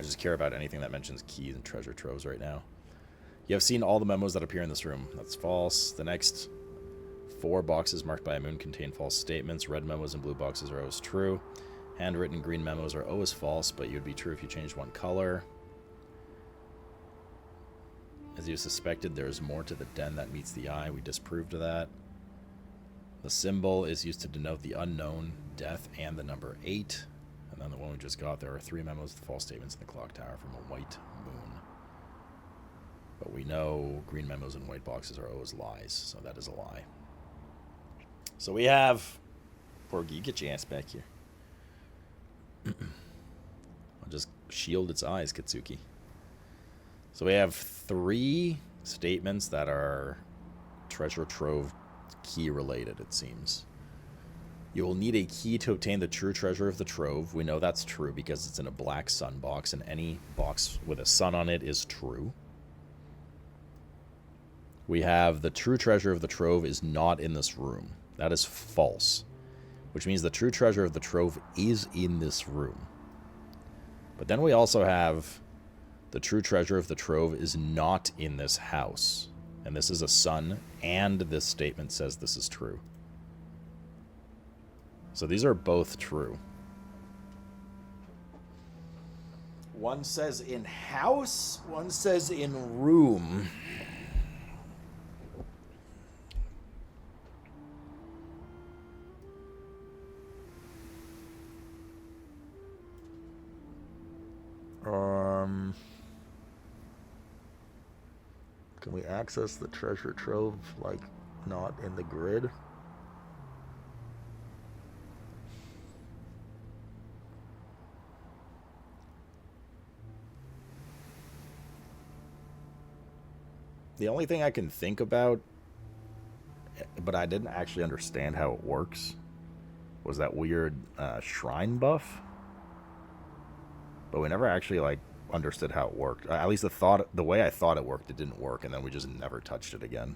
I just care about anything that mentions keys and treasure troves right now. You have seen all the memos that appear in this room. That's false. The next 4 boxes marked by a moon contain false statements. Red memos and blue boxes are always true. Handwritten green memos are always false, but you'd be true if you changed one color. As you suspected, there is more to the den that meets the eye. We disproved that. The symbol is used to denote the unknown, death, and the number 8. And then the one we just got, there are 3 memos with false statements in the clock tower from a white moon. But we know green memos and white boxes are always lies, so that is a lie. So we have... Porgy, get your ass back here. I'll just shield its eyes, Katsuki. So we have 3 statements that are treasure trove key related, it seems. You will need a key to obtain the true treasure of the trove. We know that's true because it's in a black sun box, and any box with a sun on it is true. We have the true treasure of the trove is not in this room. That is false, which means the true treasure of the trove is in this room. But then we also have the true treasure of the trove is not in this house. And this is a sun, and this statement says this is true. So these are both true. One says in house, one says in room. Can we access the treasure trove, like, not in the grid? The only thing I can think about, but I didn't actually understand how it works, was that weird shrine buff. But we never actually, like, understood how it worked. At least the way I thought it worked, it didn't work, and then we just never touched it again.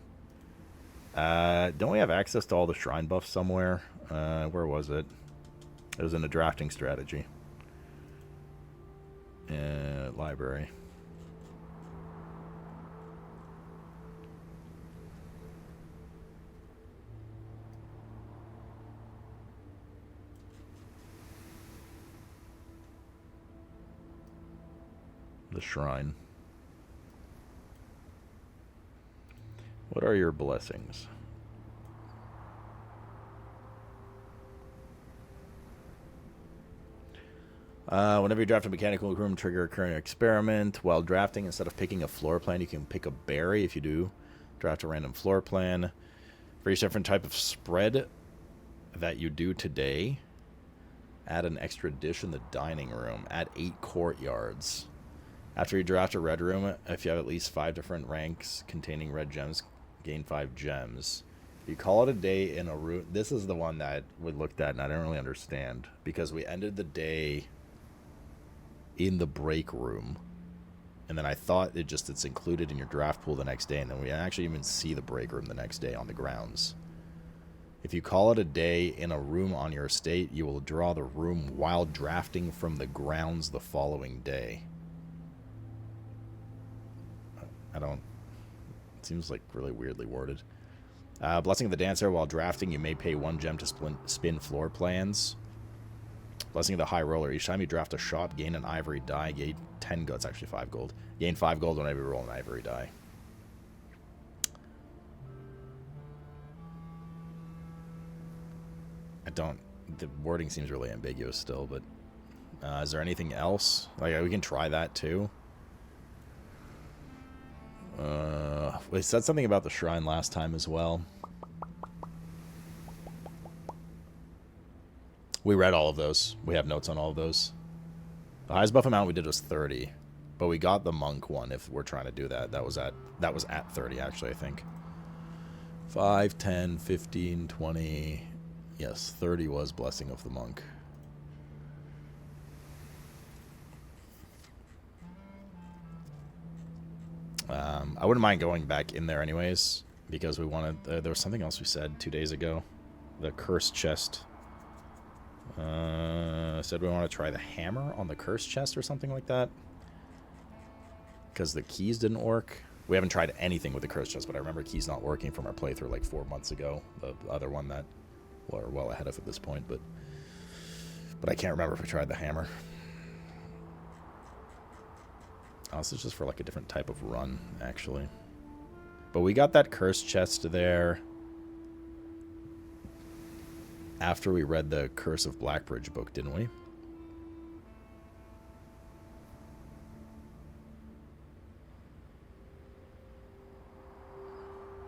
Don't we have access to all the shrine buffs somewhere? Where was it? It was in a drafting strategy. Library. The shrine. What are your blessings? Whenever you draft a mechanical room, trigger a current experiment. While drafting, instead of picking a floor plan, you can pick a berry. If you do, draft a random floor plan. For each different type of spread that you do today, add an extra dish in the dining room. Add 8 courtyards. After you draft a red room, if you have at least 5 different ranks containing red gems, gain 5 gems. You call it a day in a room. This is the one that we looked at and I didn't really understand, because we ended the day in the break room, and then I thought it's included in your draft pool the next day, and then we actually even see the break room the next day on the grounds. If you call it a day in a room on your estate, you will draw the room while drafting from the grounds the following day. It seems like really weirdly worded. Blessing of the Dancer. While drafting, you may pay 1 gem to spin floor plans. Blessing of the High Roller. Each time you draft a shot, gain an ivory die. Gain 10 gold. It's actually 5 gold. Gain 5 gold whenever you roll an ivory die. The wording seems really ambiguous still, but is there anything else? Like, we can try that too. We said something about the shrine last time as well. We read all of those. We have notes on all of those. The highest buff amount we did was 30, but we got the monk one if we're trying to do that. That was at 30 actually, I think. 5, 10, 15, 20. Yes, 30 was Blessing of the Monk. I wouldn't mind going back in there anyways, because we wanted... there was something else we said 2 days ago. The cursed chest. Said we want to try the hammer on the cursed chest or something like that. because the keys didn't work. We haven't tried anything with the curse chest, but I remember keys not working from our playthrough like 4 months ago. The other one that we're well ahead of at this point, but I can't remember if we tried the hammer. Oh, this is just for like a different type of run, actually. But we got that curse chest there after we read the Curse of Blackbridge book, didn't we?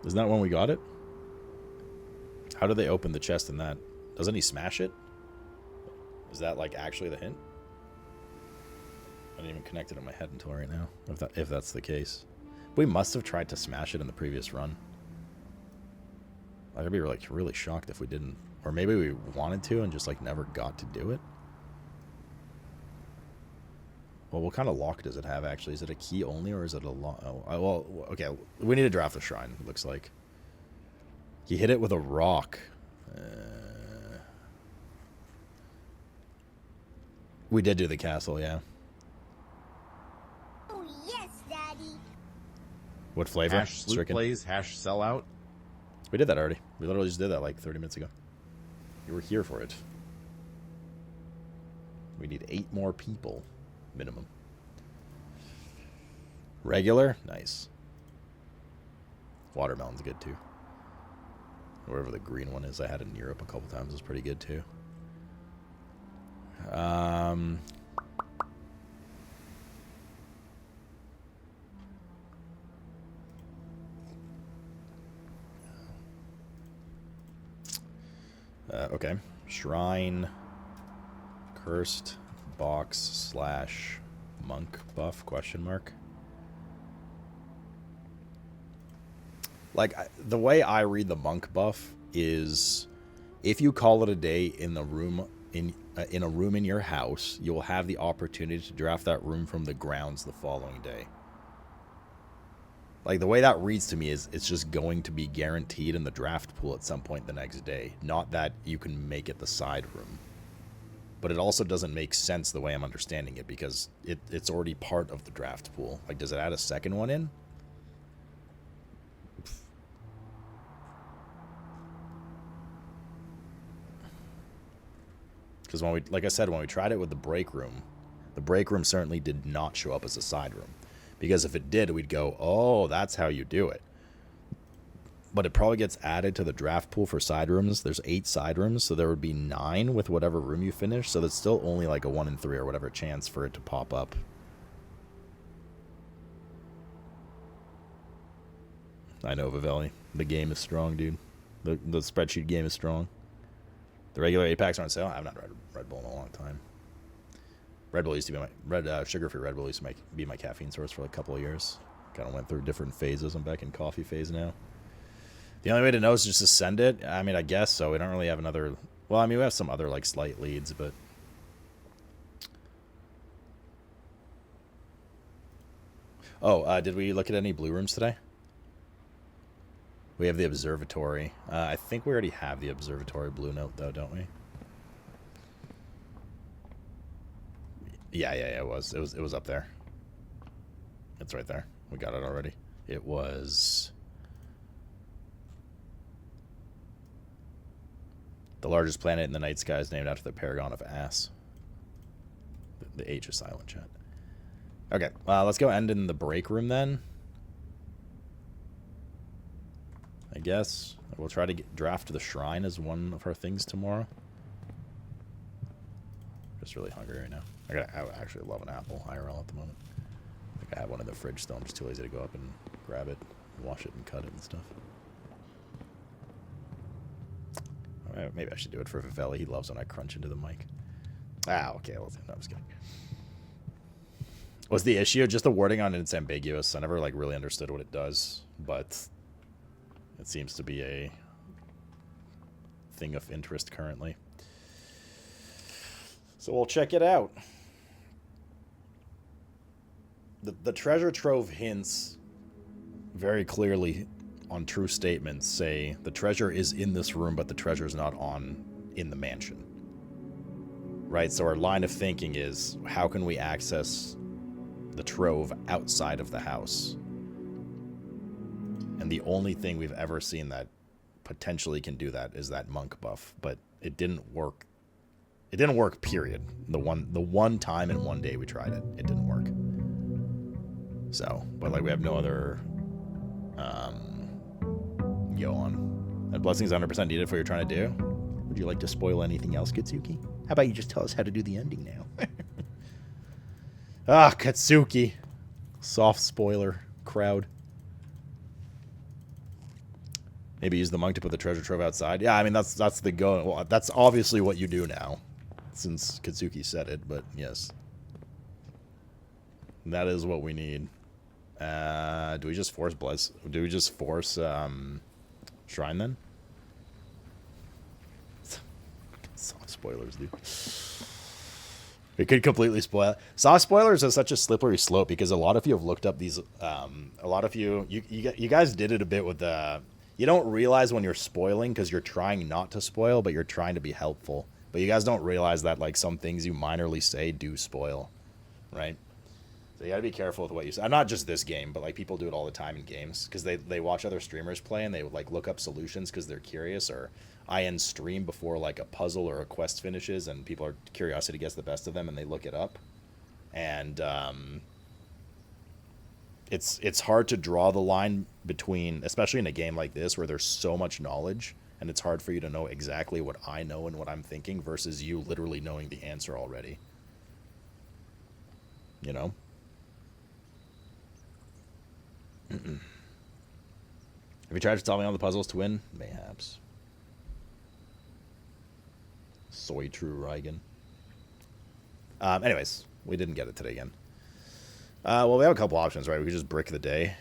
Isn't that when we got it? How do they open the chest in that? Doesn't he smash it? Is that like actually the hint? I didn't even connect it in my head until right now, if that's the case. We must have tried to smash it in the previous run. I'd be like really shocked if we didn't. Or maybe we wanted to and just like never got to do it. Well, what kind of lock does it have, actually? Is it a key only, or is it a lock? Oh, well, okay. We need to draft the shrine, it looks like. He hit it with a rock. We did do the castle, yeah. Oh, yes, Daddy. What flavor? Hash SlootPlays, hash sellout. We did that already. We literally just did that like 30 minutes ago. You were here for it. We need 8 more people. Minimum. Regular? Nice. Watermelon's good too. Wherever the green one is, I had it in Europe a couple times. It's pretty good too. Okay. Shrine. Cursed. Box / monk buff, question mark. Like, the way I read the monk buff is if you call it a day in the room in a room in your house, you will have the opportunity to draft that room from the grounds the following day. Like, the way that reads to me is it's just going to be guaranteed in the draft pool at some point the next day, not that you can make it the side room. But it also doesn't make sense the way I'm understanding it, because it's already part of the draft pool. Like, does it add a second one in? Because when we, like I said, when we tried it with the break room certainly did not show up as a side room. Because if it did, we'd go, oh, that's how you do it. But it probably gets added to the draft pool for side rooms. There's 8 side rooms, so there would be 9 with whatever room you finish. So that's still only like a 1 in 3 or whatever chance for it to pop up. I know, Vivelli. The game is strong, dude. The spreadsheet game is strong. The regular 8-packs are on sale. I've not read Red Bull in a long time. Red Bull used to be my sugar-free Red Bull used to be my caffeine source for like a couple of years. Kind of went through different phases. I'm back in coffee phase now. The only way to know is just to send it. I mean, I guess so. We don't really have another... Well, I mean, we have some other, like, slight leads, but... Oh, did we look at any blue rooms today? We have the observatory. I think we already have the observatory blue note, though, don't we? Yeah, it was. It was up there. It's right there. We got it already. It was... The largest planet in the night sky is named after the Paragon of Ass. The H is silent, chat. Okay, let's go end in the break room then. I guess we'll try to draft the shrine as one of our things tomorrow. Just really hungry right now. I actually love an apple IRL at the moment. I think I have one in the fridge still. I'm just too lazy to go up and grab it, wash it, and cut it and stuff. Maybe I should do it for Vivelli. He loves when I crunch into the mic. Ah, okay. No, I was kidding. Was the issue just the wording on it's ambiguous? I never like really understood what it does, but it seems to be a thing of interest currently. So we'll check it out. The treasure trove hints very clearly on true statements say the treasure is in this room, but the treasure is not in the mansion. Right? So our line of thinking is, how can we access the trove outside of the house. And the only thing we've ever seen that potentially can do that is that monk buff, but it didn't work. It didn't work, period. The one time in one day we tried it, it didn't work. So, but like we have no other yo on. That blessing's 100% needed for what you're trying to do. Would you like to spoil anything else, Katsuki? How about you just tell us how to do the ending now? Ah, Katsuki. Soft spoiler crowd. Maybe use the monk to put the treasure trove outside. Yeah, I mean, that's the go. Well, that's obviously what you do now, since Katsuki said it, but yes. That is what we need. Do we just force bless? Do we just force shrine then? Soft spoilers, dude. It could completely spoil. Soft spoilers is such a slippery slope because a lot of you have looked up these. A lot of you guys did it a bit with the. You don't realize when you're spoiling because you're trying not to spoil, but you're trying to be helpful. But you guys don't realize that like some things you minorly say do spoil, right? So you gotta be careful with what you say. Not just this game, but like people do it all the time in games because they watch other streamers play and they would like look up solutions because they're curious. Or I end stream before like a puzzle or a quest finishes and people are curiosity gets the best of them and they look it up, and it's hard to draw the line between, especially in a game like this where there's so much knowledge and it's hard for you to know exactly what I know and what I'm thinking versus you literally knowing the answer already. You know? Have you tried to solve all the puzzles to win? Mayhaps. Soy true Reigen. Anyways, we didn't get it today again. Well, we have a couple options, right? We could just brick the day.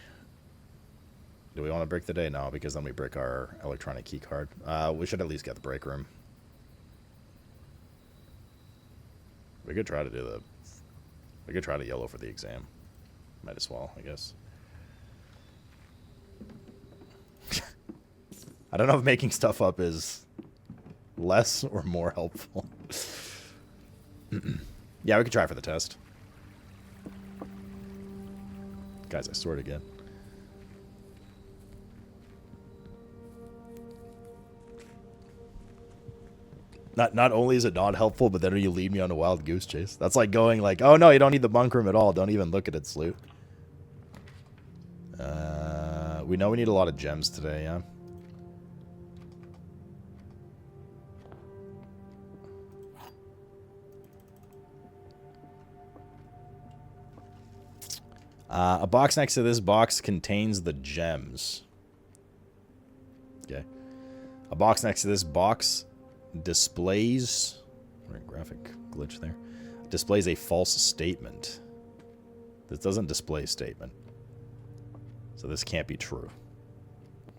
Do we want to brick the day? No, because then we brick our electronic key card. We should at least get the break room. We could try to do the... We could try to yellow for the exam. Might as well, I guess. I don't know if making stuff up is less or more helpful. Yeah, we could try for the test. Guys, I swear to God. Not only is it not helpful, but then you lead me on a wild goose chase. That's like going like, oh no, you don't need the bunk room at all. Don't even look at it, Sloot. We know we need a lot of gems today, yeah? A box next to this box contains the gems. Okay. A box next to this box displays... graphic glitch there. Displays a false statement. This doesn't display a statement. So this can't be true.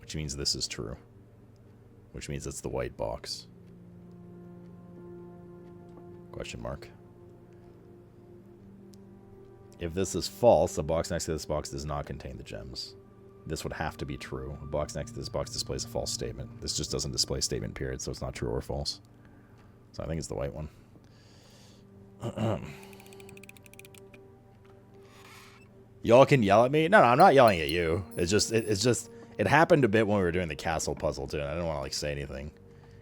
Which means this is true. Which means it's the white box. Question mark. If this is false, a box next to this box does not contain the gems. This would have to be true. A box next to this box displays a false statement. This just doesn't display a statement, period, so it's not true or false. So I think it's the white one. Y'all can yell at me? No, I'm not yelling at you. It's just it happened a bit when we were doing the castle puzzle too, and I didn't want to like say anything.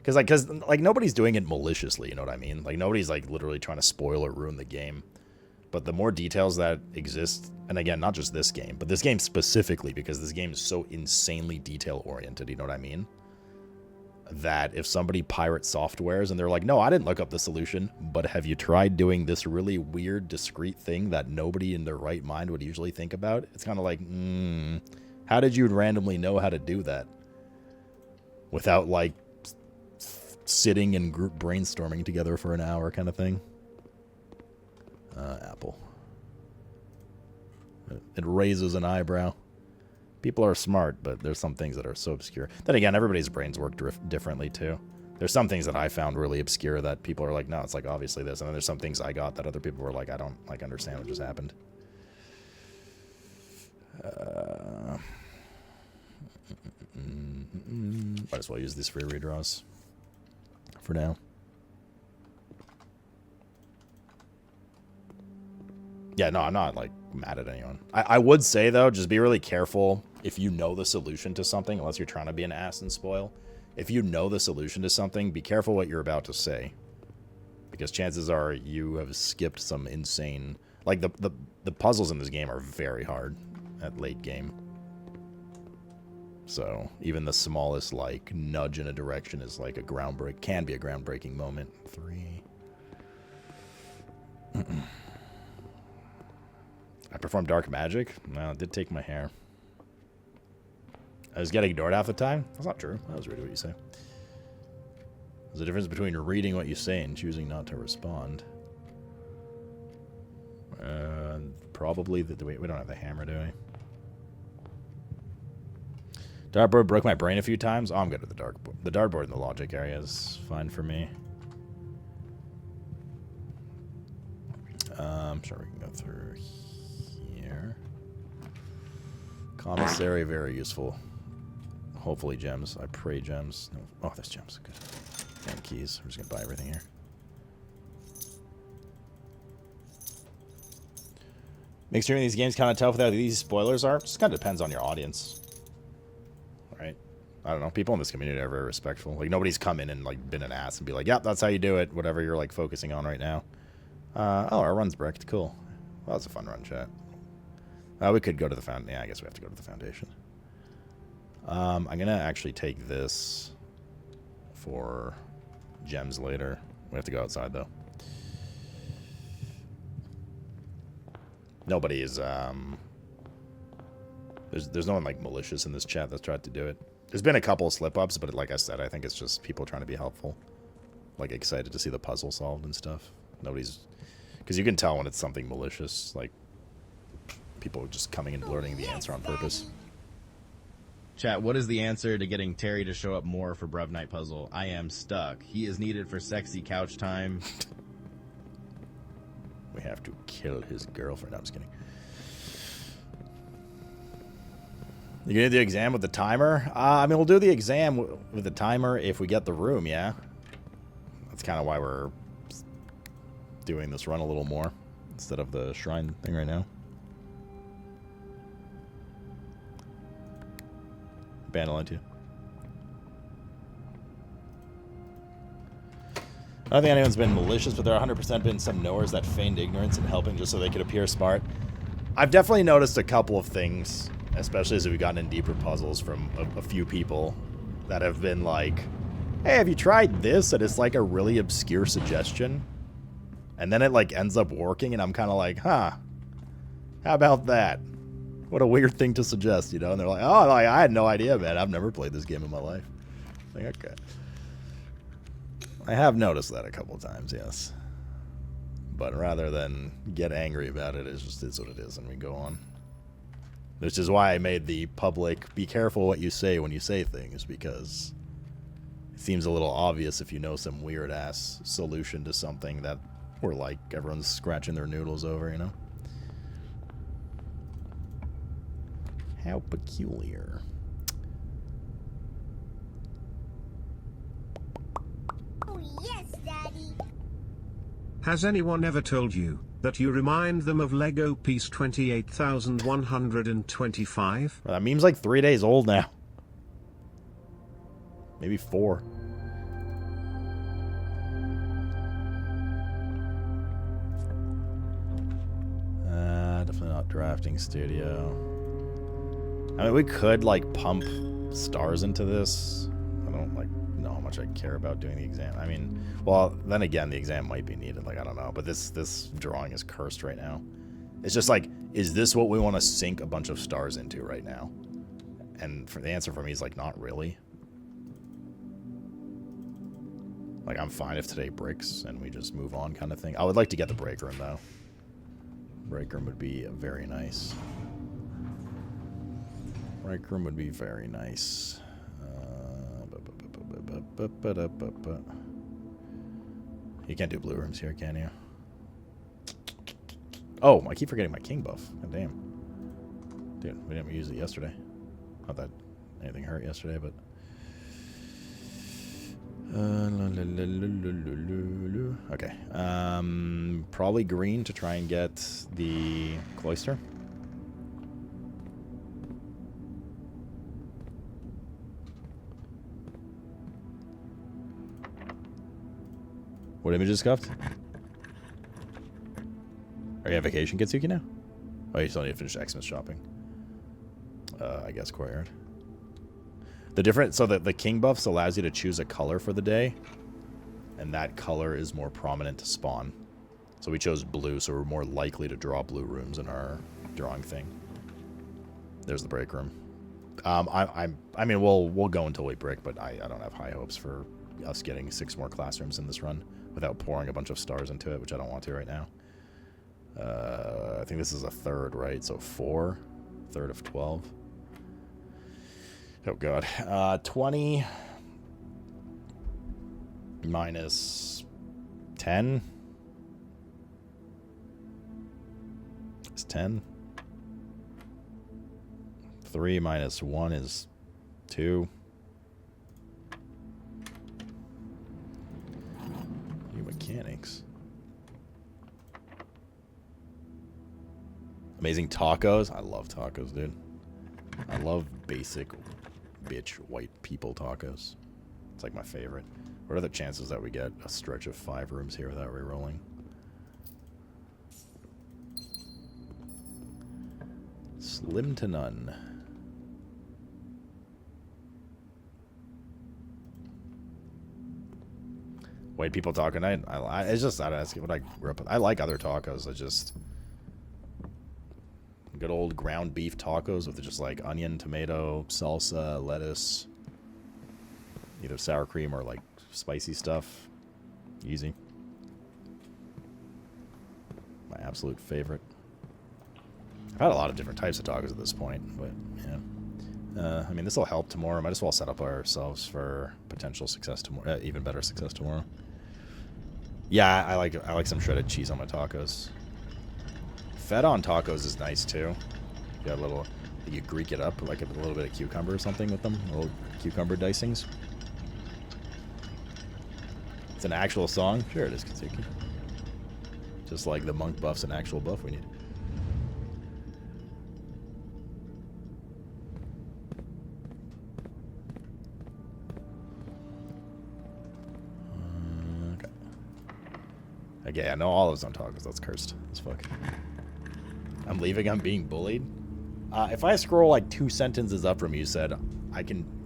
Cause nobody's doing it maliciously, you know what I mean? Like nobody's like literally trying to spoil or ruin the game. But the more details that exist, and again, not just this game, but this game specifically, because this game is so insanely detail-oriented, you know what I mean? That if somebody pirates softwares and they're like, no, I didn't look up the solution, but have you tried doing this really weird, discrete thing that nobody in their right mind would usually think about? It's kind of like, how did you randomly know how to do that? Without, like, sitting and group brainstorming together for an hour kind of thing. Apple. It raises an eyebrow. People are smart, but there's some things that are so obscure. Then again, everybody's brains work differently, too. There's some things that I found really obscure that people are like, no, it's like obviously this. And then there's some things I got that other people were like, I don't like understand what just happened. Might as well use these free redraws for now. Yeah, no, I'm not, like, mad at anyone. I would say, though, just be really careful if you know the solution to something, unless you're trying to be an ass and spoil. If you know the solution to something, be careful what you're about to say. Because chances are you have skipped some insane... Like, the puzzles in this game are very hard at late game. So, even the smallest, like, nudge in a direction is, like, can be a groundbreaking moment. 3... I performed dark magic? Well, it did take my hair. I was getting ignored half the time? That's not true. That was really what you say. There's a difference between reading what you say and choosing not to respond. Probably we don't have the hammer, do we? Dartboard broke my brain a few times. Oh, I'm good with the dartboard. The dartboard in the logic area is fine for me. I'm sure we can go through here. Commissary, very useful. Hopefully gems. I pray gems. No. Oh, there's gems. Good. Damn keys. We're just going to buy everything here. Makes streaming these games kind of tough without these spoilers are. Just kind of depends on your audience. Right? I don't know. People in this community are very respectful. Like, nobody's come in and, like, been an ass and be like, yep, that's how you do it. Whatever you're, like, focusing on right now. Oh, our run's bricked. Cool. Well, that's a fun run, chat. We could go to the foundation. Yeah, I guess we have to go to the foundation. I'm going to actually take this for gems later. We have to go outside, though. Nobody is, there's no one, like, malicious in this chat that's tried to do it. There's been a couple of slip-ups, but like I said, I think it's just people trying to be helpful. Like, excited to see the puzzle solved and stuff. Nobody's... Because you can tell when it's something malicious, like, people just coming and blurting the answer on purpose. Chat, what is the answer to getting Terry to show up more for Bruv Night Puzzle? I am stuck. He is needed for sexy couch time. We have to kill his girlfriend. No, I'm just kidding. You gonna do the exam with the timer? I mean, we'll do the exam with the timer if we get the room, yeah? That's kind of why we're doing this run a little more instead of the shrine thing right now. Bandolin too. I don't think anyone's been malicious, but there are 100% been some knowers that feigned ignorance and helping just so they could appear smart. I've definitely noticed a couple of things, especially as we've gotten in deeper puzzles from a few people that have been like, hey, have you tried this? And it's like a really obscure suggestion. And then it like ends up working, and I'm kind of like, huh, how about that? What a weird thing to suggest, you know? And they're like, oh, like, I had no idea, man. I've never played this game in my life. Like, okay. I have noticed that a couple of times, yes. But rather than get angry about it, it just is what it is, and we go on. Which is why I made the public, be careful what you say when you say things, because it seems a little obvious if you know some weird-ass solution to something that we're like, everyone's scratching their noodles over, you know? How peculiar. Oh, yes, Daddy. Has anyone ever told you that you remind them of Lego Piece 28,125? Well, that meme's like 3 days old now. Maybe 4. Definitely not drafting studio. I mean, we could, like, pump stars into this. I don't, like, know how much I care about doing the exam. I mean, well, then again, the exam might be needed. Like, I don't know. But this drawing is cursed right now. It's just like, is this what we want to sink a bunch of stars into right now? And for the answer for me is, like, not really. Like, I'm fine if today bricks and we just move on kind of thing. I would like to get the break room, though. Break room would be very nice. Break room would be very nice. You can't do blue rooms here, can you? Oh, I keep forgetting my king buff. God damn. Dude, we didn't use it yesterday. Not that anything hurt yesterday, but... Okay. Probably green to try and get the cloister. What image is scuffed? Are you on vacation, Kitsuki, now? Oh, you still need to finish Xmas shopping. I guess courtyard. The different, so the king buffs allows you to choose a color for the day, and that color is more prominent to spawn. So we chose blue, so we're more likely to draw blue rooms in our drawing thing. There's the break room. I mean, we'll go until we break, but I don't have high hopes for us getting 6 more classrooms in this run without pouring a bunch of stars into it, which I don't want to right now. I think this is a third, right? So 4, third of 12. Oh god. 20 minus 10 is 10. 3 minus 1 is 2. New mechanics. Amazing tacos. I love tacos, dude. I love basic bitch white people tacos. It's like my favorite. What are the chances that we get a stretch of 5 rooms here without re-rolling? Slim to none. White people taco night. It's just, I don't know, what I grew up with. I like other tacos. I just good old ground beef tacos with just like onion, tomato, salsa, lettuce, either sour cream or like spicy stuff. Easy. My absolute favorite. I've had a lot of different types of tacos at this point, but yeah. I mean, this will help tomorrow. Might as well set up ourselves for potential success tomorrow, even better success tomorrow. Yeah, I like some shredded cheese on my tacos. Fed on tacos is nice too. You got a little, you Greek it up like a little bit of cucumber or something with them, little cucumber dicings. It's an actual song. Sure it is, Katsuki. Just like the monk buff's an actual buff we need. Okay. Okay, I know all those on tacos. That's cursed as fuck. I'm leaving. I'm being bullied. If I scroll like 2 sentences up from you said,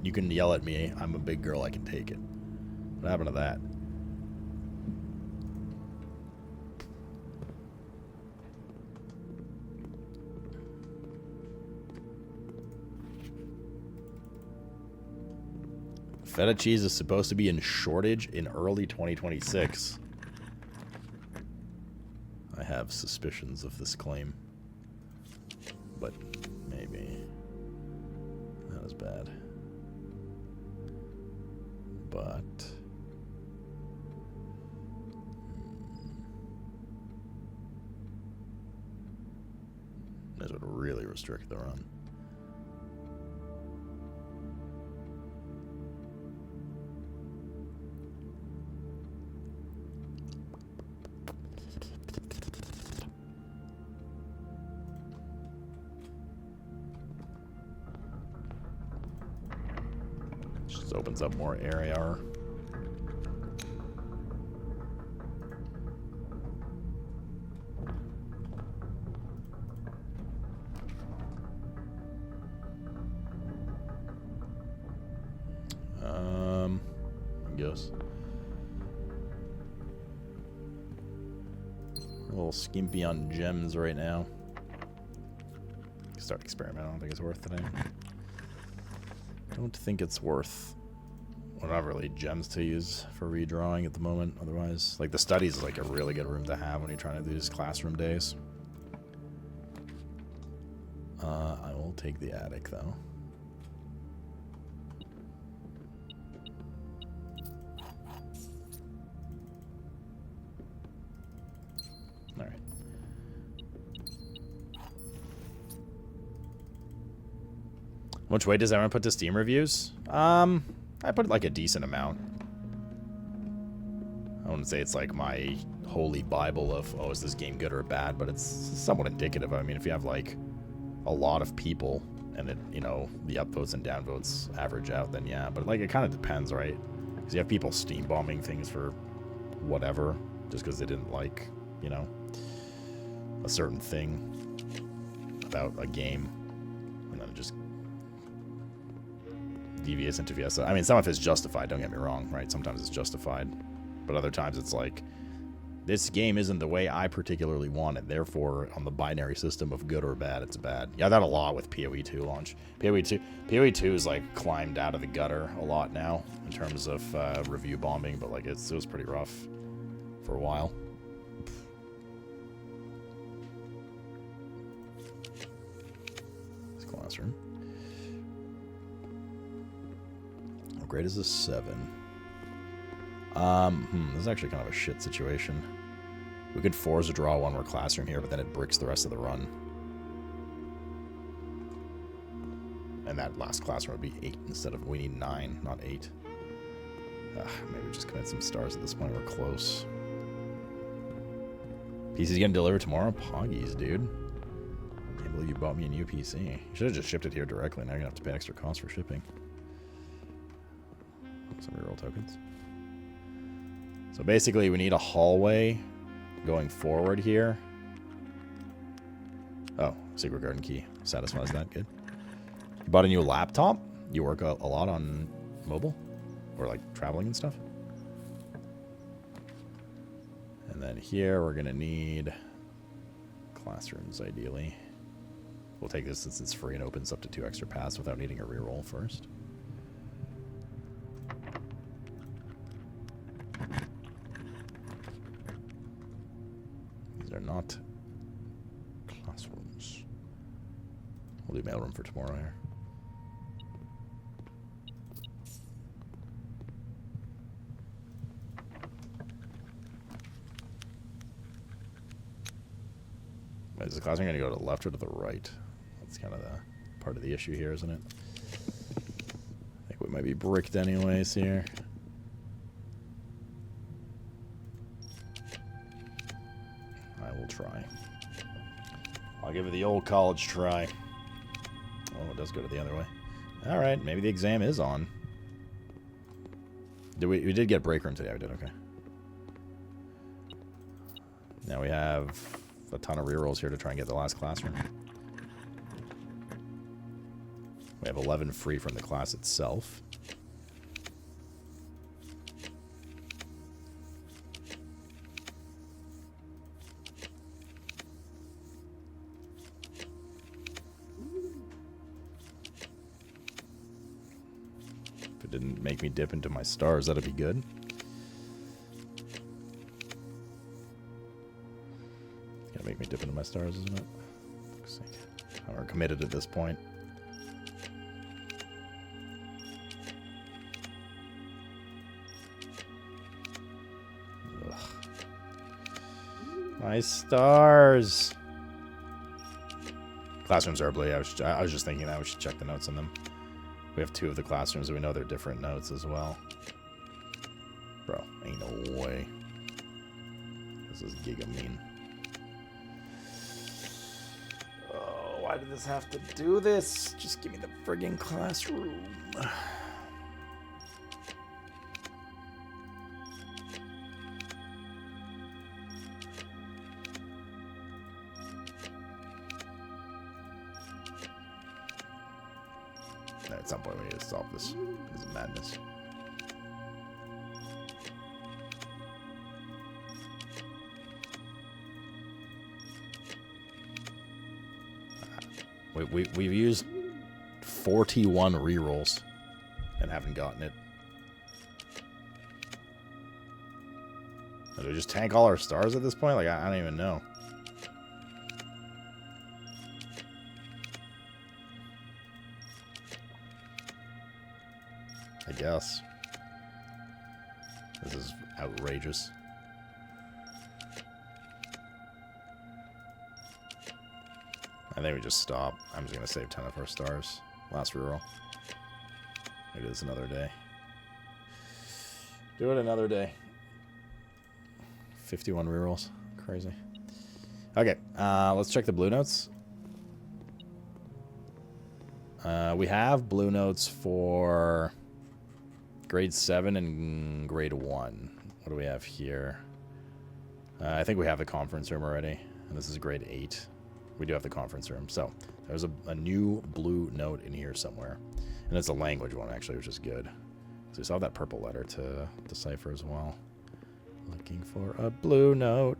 you can yell at me. I'm a big girl. I can take it. What happened to that? Feta cheese is supposed to be in shortage in early 2026. I have suspicions of this claim. But maybe not as bad. But this would really restrict the run. Just opens up more area. I guess. We're a little skimpy on gems right now. Start experimenting. I don't think it's worth today. Don't think it's worth. Well, not really gems to use for redrawing at the moment. Otherwise, like the studies is like a really good room to have when you're trying to do these classroom days. I will take the attic though. All right. How much weight does everyone put to Steam reviews? I put like a decent amount. wouldn't say it's like my holy bible of, oh, is this game good or bad, but it's somewhat indicative. I mean, if you have like a lot of people and it, you know, the upvotes and downvotes average out, then yeah. But like, it kind of depends, right? Because you have people steam bombing things for whatever, just because they didn't like, you know, a certain thing about a game, and then it just deviates into Fiesta. I mean, some of it's justified, don't get me wrong, right? Sometimes it's justified, but other times it's like, this game isn't the way I particularly want it, therefore on the binary system of good or bad, it's bad. Yeah, that a lot with PoE 2 launch. PoE 2 is like climbed out of the gutter a lot now in terms of review bombing, but like it was pretty rough for a while. This classroom. How great is this? 7. This is actually kind of a shit situation. We could force a draw one more classroom here, but then it bricks the rest of the run. And that last classroom would be 8 instead of, we need 9, not 8. Maybe just commit some stars at this point, we're close. PC's getting delivered tomorrow? Poggies, dude. Can't believe you bought me a new PC. You should have just shipped it here directly, now you're gonna have to pay extra cost for shipping. Some reroll tokens. So basically, we need a hallway going forward here. Oh, Secret Garden key. Satisfies that. Good. You bought a new laptop? You work a lot on mobile? Or like traveling and stuff? And then here, we're going to need classrooms, ideally. We'll take this since it's free and opens up to 2 extra paths without needing a reroll first. They're not classrooms. We'll do mailroom for tomorrow here. Is the classroom going to go to the left or to the right? That's kind of the part of the issue here, isn't it? I think we might be bricked anyways here. We'll try. I'll give it the old college try. Oh, it does go to the other way. Alright, maybe the exam is on. We did get break room today, we did, okay. Now we have a ton of rerolls here to try and get the last classroom. We have 11 free from the class itself. Didn't make me dip into my stars, that'd be good. Gonna make me dip into my stars, isn't it? Looks like we're committed at this point. Ugh. My stars. Classrooms are blue. I was just thinking that we should check the notes on them. We have 2 of the classrooms, and we know they're different notes as well. Bro, ain't no way. This is giga mean. Oh, why did this have to do this? Just give me the friggin' classroom. At some point we need to solve this. This is madness. We've used 41 rerolls and haven't gotten it. Do we just tank all our stars at this point? Like, I don't even know. I guess. This is outrageous. I think we just stop. I'm just going to save 10 of our stars. Last reroll. Maybe it's another day. Do it another day. 51 rerolls. Crazy. Okay, let's check the blue notes. We have blue notes for grade 7 and grade 1. What do we have here? I think we have the conference room already. And this is grade 8. We do have the conference room. So there's a new blue note in here somewhere. And it's a language one, actually, which is good. So we still have that purple letter to decipher as well. Looking for a blue note.